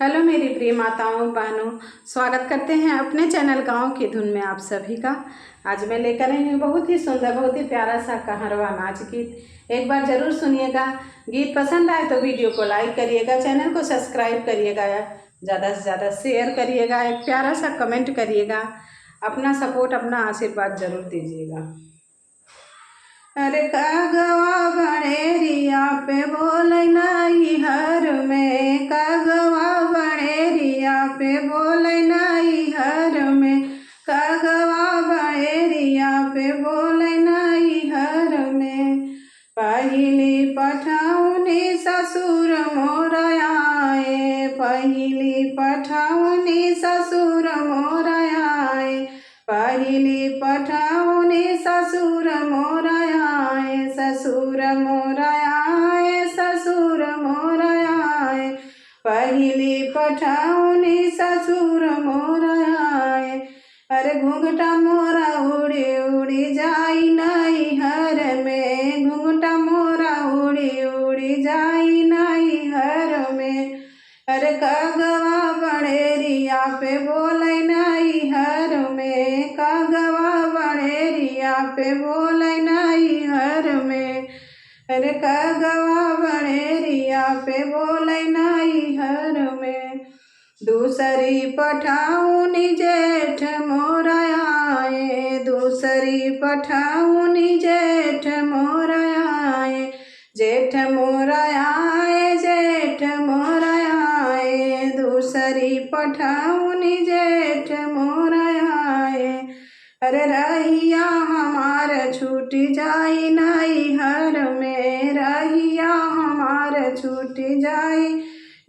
Hello मेरी प्रिय माताओं बहनों, स्वागत करते हैं अपने चैनल गाँव की धुन में आप सभी का। आज मैं लेकर आई हूँ बहुत ही सुंदर, बहुत ही प्यारा सा कहरवा नाच गीत। एक बार ज़रूर सुनिएगा। गीत पसंद आए तो वीडियो को लाइक करिएगा, चैनल को सब्सक्राइब करिएगा, ज़्यादा से ज़्यादा शेयर करिएगा, एक प्यारा सा कमेंट करिएगा, अपना सपोर्ट, अपना आशीर्वाद ज़रूर दीजिएगा। अरे कागवा बड़ेरिया पे बोले नहीं हर में, कागवा बड़ेरिया पे बोले नहीं हर में, कागवा बड़ेरिया पे बोले नहीं हर में। पहली पठाउनी ससुर मोर आए, पहली पठाउनी ससुर मोर आए, पहली पठाउनी ससुर मोर आए, ससुर मोर आए, ससुर मोर आए, पहली पठाउनी ससुर मोर आए। अरे घूंघटा मोरा उड़ी उड़ी जाई नहीं हर में, घूंघटा मोरा उड़ी उड़ी जाई नहीं हर में। अरे कागवा बड़ेरिया पे बोले नहीं हर में, कागवा बड़ेरिया पे बोले नहीं हर में। अरे कागवा बड़ेरिया पे बोले नहीं हर में। दूसरी पठाउनी जेठ मोर आए, दूसरी पठाउनी जेठ मोर आए, जेठ मोर आए, जेठ मोर आए, दूसरी पठाउनी जेठ मोर आए। अरे रहिया हमार छूट जाई नहीं हर में, रहिया हमार छूट जाई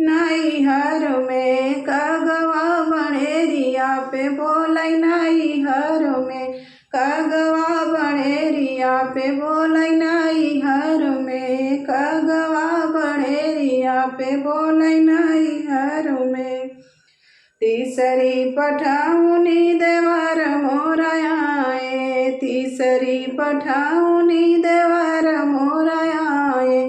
नहीं हर में। कागवा बड़ेरिया पे बोले नहीं हर में, कागवा बड़ेरिया पे बोले नहीं हर में, कागवा बड़ेरिया पे बोले नहीं हर में। तीसरी पठाउनी देवर मोर आए, तीसरी पठाउनी देवर मोर आए,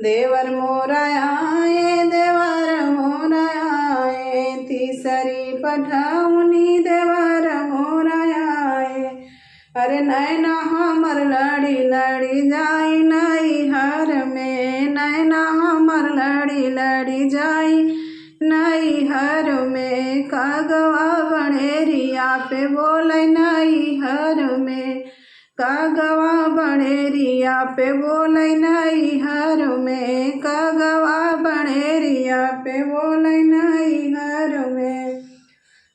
देवर मोर आए, देवर मोर आए, तीसरी पठाउनी देवर मोर आए। अरे नैना हमर लड़ी लड़ी जाई नहीं हर में, नैना हमर लड़ी लड़ी जाई नहीं हर में। कागवा बड़ेरिया पे बोले नहीं हर में, कागवा बड़ेरिया पे बोले नहीं हर में, कागवा बड़ेरिया पे बोले नहीं हर में।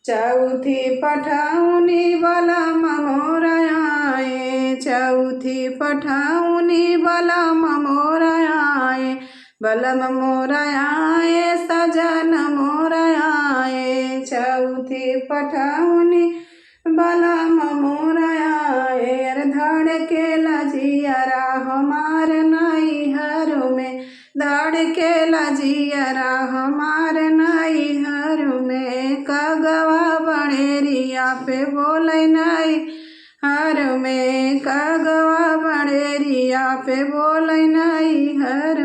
चौथी पठाउनी बलम मोर आए, चौथी पठाउनी बलम मोर आए, बलम मोर आए, सजन मोर आए, चौथी पठाउनी बलम मोर आए। धड़केला जियरा हमार नहीं हर में, धड़केला जियरा हमार नहीं हर में। कागवा बड़ेरिया पे बोले नहीं हर में, कागवा बड़ेरिया पे बोले नहीं हर